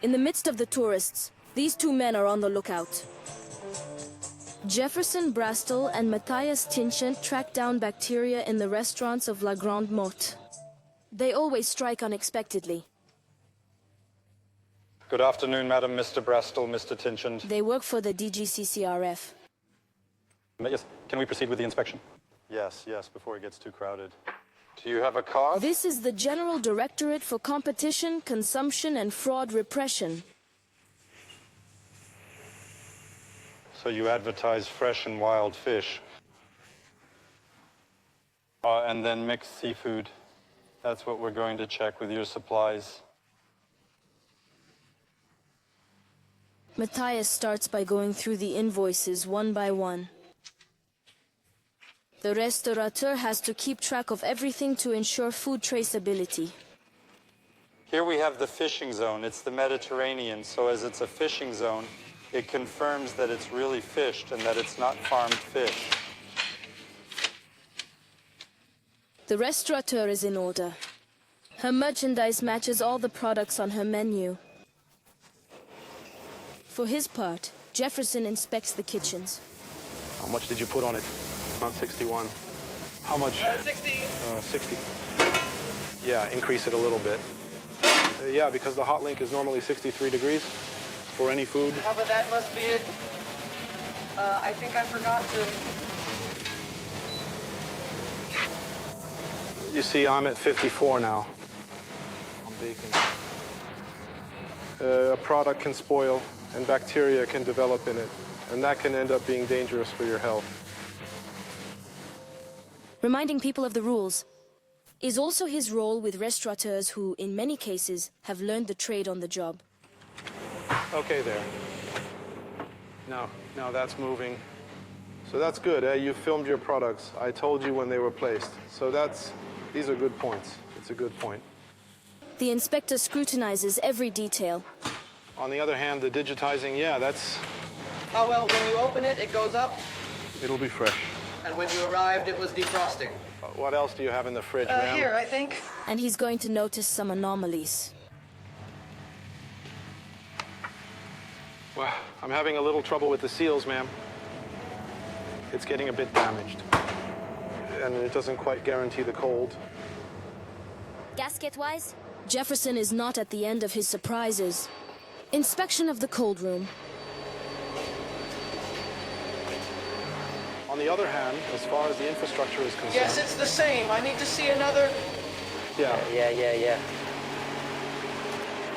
In the midst of the tourists, these two men are on the lookout. Jefferson, Brastel, and Mathias Tinchant track down bacteria in the restaurants of La Grande Motte. They always strike unexpectedly. Good afternoon, Madam, Mr. Brastel, Mr. Tinchant. They work for the DGCCRF. Yes, can we proceed with the inspection? Yes, before it gets too crowded. Do you have a card? This is the General Directorate for Competition, Consumption, and Fraud Repression. So you advertise fresh and wild fish. And then mixed seafood. That's what we're going to check with your supplies. Mathias starts by going through the invoices one by one. The restaurateur has to keep track of everything to ensure food traceability. Here we have the fishing zone. It's the Mediterranean, so as it's a fishing zone, it confirms that it's really fished and that it's not farmed fish. The restaurateur is in order. Her merchandise matches all the products on her menu. For his part, Jefferson inspects the kitchens. How much did you put on it? Not 61. How much? 60. 60. Yeah, increase it a little bit. Yeah, because the hot link is normally 63 degrees for any food. How about that must be it? I think I forgot to... You see, I'm at 54 now. On bacon. A product can spoil and bacteria can develop in it, and that can end up being dangerous for your health. Reminding people of the rules is also his role with restaurateurs who, in many cases, have learned the trade on the job. Okay, there. Now that's moving. So that's good, eh? You filmed your products. I told you when they were placed. So these are good points. It's a good point. The inspector scrutinizes every detail. On the other hand, the digitizing, yeah, Oh, well, when you open it, it goes up. it'll be fresh. And when you arrived, it was defrosting. What else do you have in the fridge, ma'am? Here, I think. And he's going to notice some anomalies. Well, I'm having a little trouble with the seals, ma'am. It's getting a bit damaged. And it doesn't quite guarantee the cold. Gasket-wise? Jefferson is not at the end of his surprises. Inspection of the cold room. On the other hand, as far as the infrastructure is concerned... Yes, it's the same. I need to see another... Yeah. Yeah.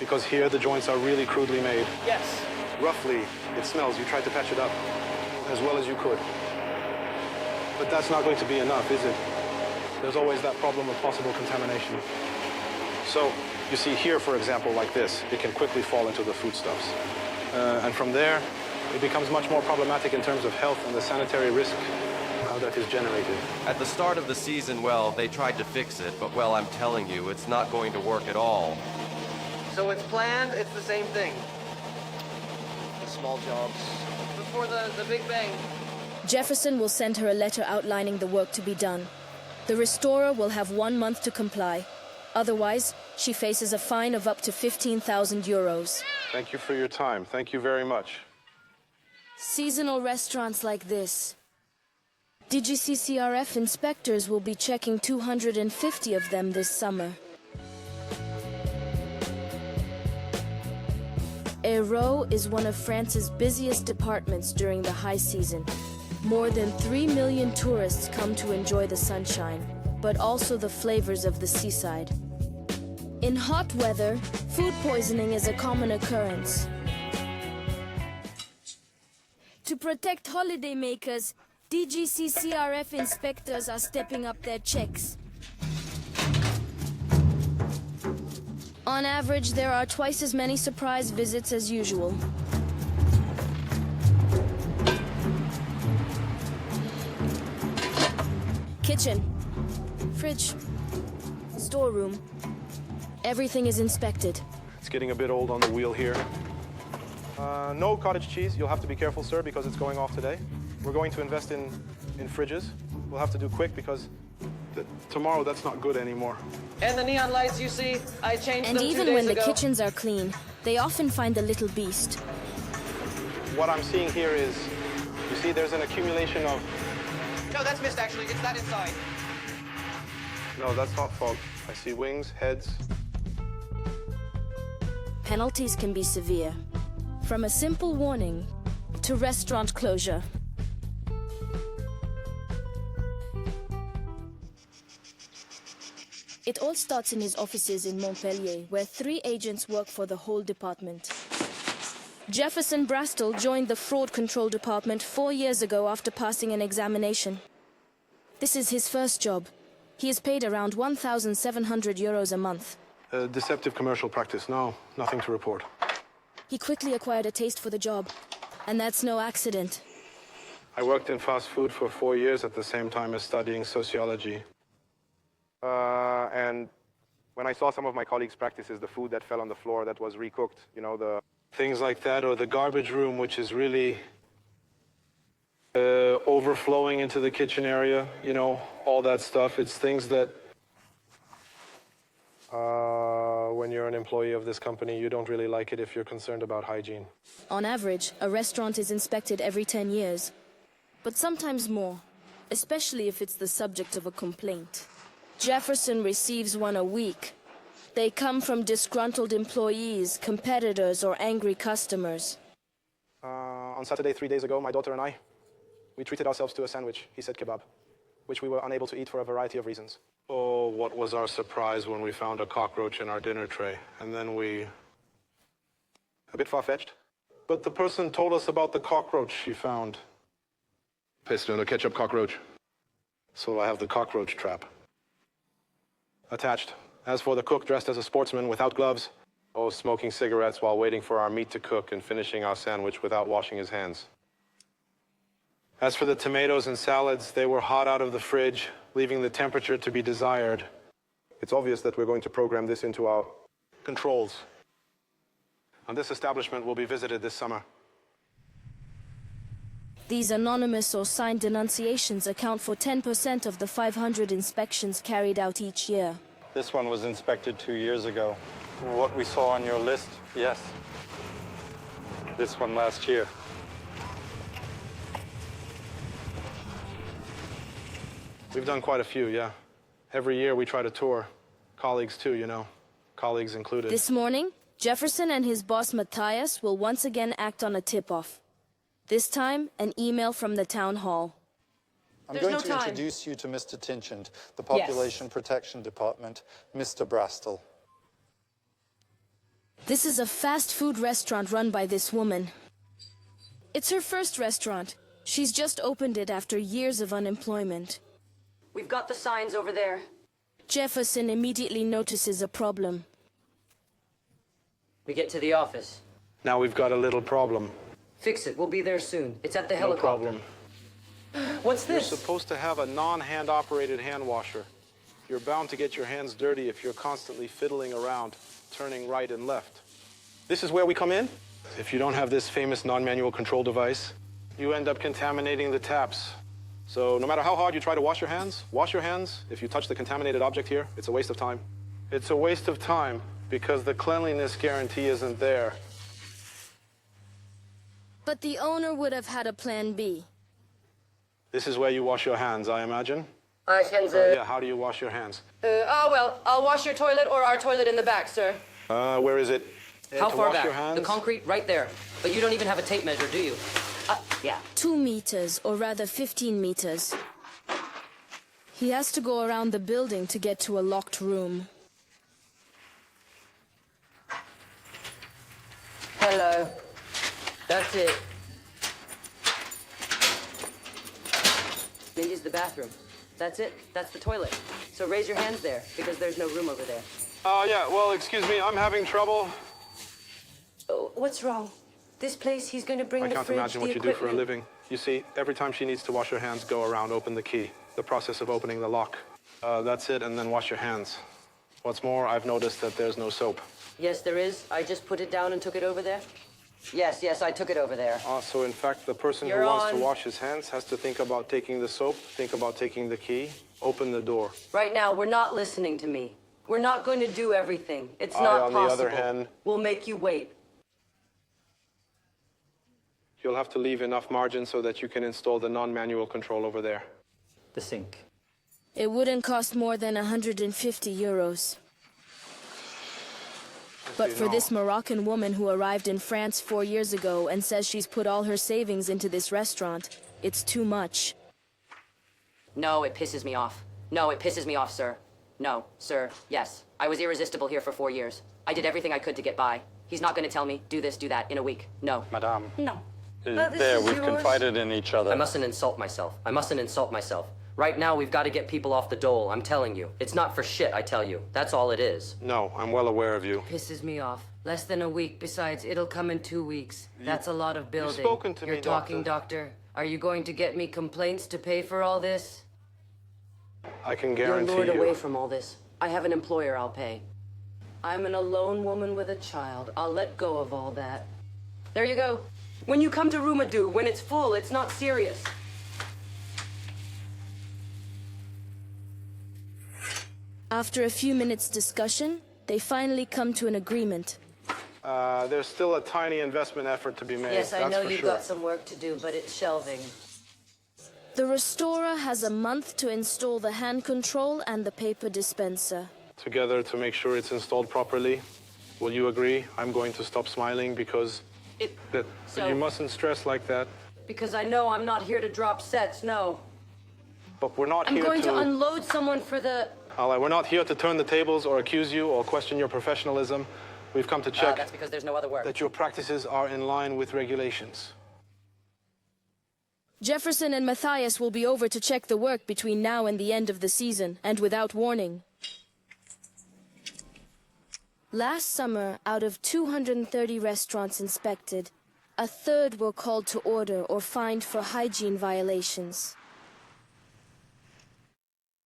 Because here the joints are really crudely made. Yes. Roughly, it smells. You tried to patch it up as well as you could. But that's not going to be enough, is it? There's always that problem of possible contamination. So, you see here, for example, like this, it can quickly fall into the foodstuffs. And from there, it becomes much more problematic in terms of health and the sanitary risk that is generated. At the start of the season, well, they tried to fix it, but, well, I'm telling you, it's not going to work at all. So it's planned, it's the same thing. The small jobs. Before the Big Bang. Jefferson will send her a letter outlining the work to be done. The restorer will have 1 month to comply. Otherwise, she faces a fine of up to 15,000 euros. Thank you for your time. Thank you very much. Seasonal restaurants like this. DGCCRF inspectors will be checking 250 of them this summer. Hérault is one of France's busiest departments during the high season. More than 3 million tourists come to enjoy the sunshine, but also the flavors of the seaside. In hot weather, food poisoning is a common occurrence. To protect holidaymakers, DGCCRF inspectors are stepping up their checks. On average, there are twice as many surprise visits as usual. Kitchen, fridge, storeroom. Everything is inspected. It's getting a bit old on the wheel here. No cottage cheese. You'll have to be careful, sir, because it's going off today. We're going to invest in fridges. We'll have to do quick because Tomorrow, that's not good anymore. And the neon lights you see, I changed And them 2 even days when the ago. kitchens are clean, they often find the little beast. What I'm seeing here is, you see, there's an accumulation of... No, that's mist, actually. It's that inside. No, that's not fog. I see wings, heads. Penalties can be severe, from a simple warning to restaurant closure. It all starts in his offices in Montpellier, where 3 agents work for the whole department. Jefferson Brastel joined the fraud control department 4 years ago after passing an examination. This is his first job. He is paid around 1,700 euros a month. Deceptive commercial practice. No, nothing to report. He quickly acquired a taste for the job, and that's no accident. I worked in fast food for 4 years at the same time as studying sociology. And when I saw some of my colleagues' practices, the food that fell on the floor that was recooked, you know, the... Things like that, or the garbage room, which is really overflowing into the kitchen area, you know, all that stuff. It's things that... when you're an employee of this company, you don't really like it if you're concerned about hygiene. On average, a restaurant is inspected every 10 years, but sometimes more, especially if it's the subject of a complaint. Jefferson receives one a week. They come from disgruntled employees, competitors, or angry customers. On Saturday, 3 days ago, my daughter and I, we treated ourselves to a sandwich, he said kebab, which we were unable to eat for a variety of reasons. Oh, what was our surprise when we found a cockroach in our dinner tray. And then we... A bit far-fetched. But the person told us about the cockroach she found. Pesto no ketchup cockroach. So I have the cockroach trap. Attached. As for the cook dressed as a sportsman without gloves, Oh, smoking cigarettes while waiting for our meat to cook and finishing our sandwich without washing his hands. As for the tomatoes and salads, they were hot out of the fridge, leaving the temperature to be desired. it's obvious that we're going to program this into our Controls. And this establishment will be visited this summer. These anonymous or signed denunciations account for 10% of the 500 inspections carried out each year. This one was inspected 2 years ago. What we saw on your list, yes. This one last year. We've done quite a few, yeah. Every year we try to tour. Colleagues too, you know. Colleagues included. This morning, Jefferson and his boss Mathias will once again act on a tip-off. This time, an email from the town hall. I'm going to introduce you to Mr. Tinchant, the Population Protection Department, Mr. Brastel. This is a fast food restaurant run by this woman. It's her first restaurant. She's just opened it after years of unemployment. We've got the signs over there. Jefferson immediately notices a problem. We get to the office. Now we've got a little problem. Fix it. We'll be there soon. It's at the No helicopter. problem. What's You're this? supposed to have a non-hand operated hand washer. You're bound to get your hands dirty if you're constantly fiddling around, turning right and left. This is where we come in? If you don't have this famous non-manual control device, you end up contaminating the taps. So no matter how hard you try to wash your hands, if you touch the contaminated object here, it's a waste of time. It's a waste of time because the cleanliness guarantee isn't there. But the owner would have had a plan B. This is where you wash your hands, I imagine? Uh, Yeah, how do you wash your hands? Well, I'll wash your toilet or our toilet in the back, sir. Where is it? How to far wash back? your hands? The concrete right there. But you don't even have a tape measure, do you? Yeah. 2 meters, or rather 15 meters. He has to go around the building to get to a locked room. Hello. That's it. Mindy's the bathroom. That's it. That's the toilet. So raise your hands there, because there's no room over there. Yeah, well, excuse me, I'm having trouble. Oh, what's wrong? This place, he's going to bring I the can't fridge, imagine what you do for a living. You see, every time she needs to wash her hands, go around, open the key. The process of opening the lock. That's it, and then wash your hands. What's more, I've noticed that there's no soap. Yes, there is. I just put it down and took it over there. Yes, I took it over there. So in fact, the person who wants to wash his hands has to think about taking the soap, think about taking the key, Open the door. Right now, we're not listening to me. We're not going to do everything. It's I, not on the possible. other hand- We'll make you wait. You'll have to leave enough margin so that you can install the non-manual control over there. The sink. It wouldn't cost more than 150 euros. But for this Moroccan woman who arrived in France 4 years ago and says she's put all her savings into this restaurant, it's too much. No, it pisses me off. No, it pisses me off, sir. No, sir, yes. I was irresistible here for 4 years. I did everything I could to get by. He's not going to tell me, do this, do that, in a week. No. Madame. No. There, we've confided in each other. I mustn't insult myself. I mustn't insult myself. Right now, we've got to get people off the dole, I'm telling you. It's not for shit, I tell you. That's all it is. No, I'm well aware of you. Pisses me off. Less than a week. Besides, it'll come in 2 weeks. That's a lot of building. You've spoken to me, You're talking, doctor. Are you going to get me complaints to pay for all this? I can guarantee You're lured you. away from all this. I have an employer I'll pay. I'm an alone woman with a child. I'll let go of all that. There you go. When you come to Roomadoo, when it's full, it's not serious. After a few minutes' discussion, they finally come to an agreement. There's still a tiny investment effort to be made. Yes, I that's know for you've sure. got some work to do, but it's shelving. The restorer has a month to install the hand control and the paper dispenser. Together to make sure it's installed properly. Will you agree? I'm going to stop smiling because but you mustn't stress like that. Because I know I'm not here to drop sets, no. But we're not I'm here going to unload someone for the... Alright, we're not here to turn the tables or accuse you or question your professionalism. We've come to check That's because there's no other work. that your practices are in line with regulations. Jefferson and Mathias will be over to check the work between now and the end of the season, and without warning. Last summer, out of 230 restaurants inspected, a third were called to order or fined for hygiene violations.